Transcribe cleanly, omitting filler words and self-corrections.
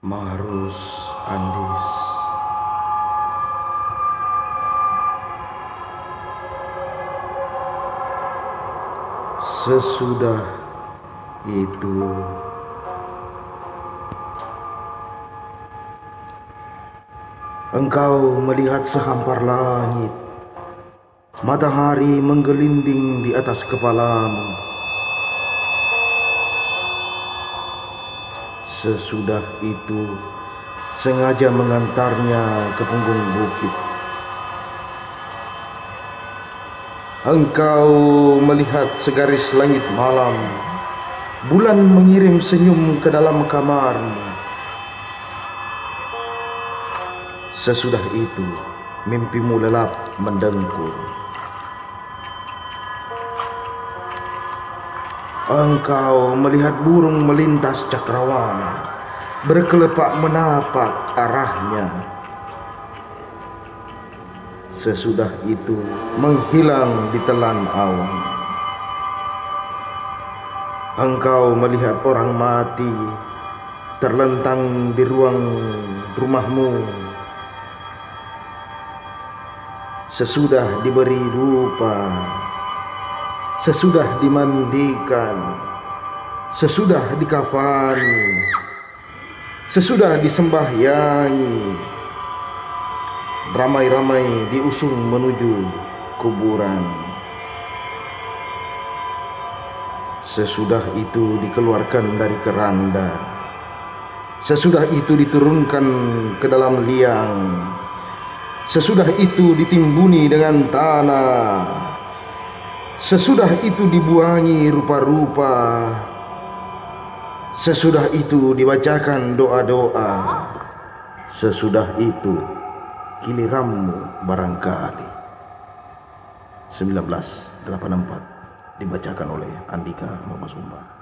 Mahrus Andis. Sesudah itu engkau melihat sehampar langit, matahari menggelinding di atas kepalamu. Sesudah itu sengaja mengantarnya ke punggung bukit. Engkau melihat segaris langit malam, bulan mengirim senyum ke dalam kamarmu. Sesudah itu mimpimu lelap mendengkur. Engkau melihat burung melintas cakrawala, berkelepak menapak arahnya. Sesudah itu menghilang di telan awan. Engkau melihat orang mati terlentang di ruang rumahmu. Sesudah diberi rupa, sesudah dimandikan, sesudah dikafani, sesudah disembahyangi, ramai-ramai diusung menuju kuburan. Sesudah itu dikeluarkan dari keranda, sesudah itu diturunkan ke dalam liang, sesudah itu ditimbuni dengan tanah, sesudah itu dibuangi rupa-rupa, sesudah itu dibacakan doa-doa, sesudah itu giliranmu barangkali. 1984 dibacakan oleh Andika Mapasumba.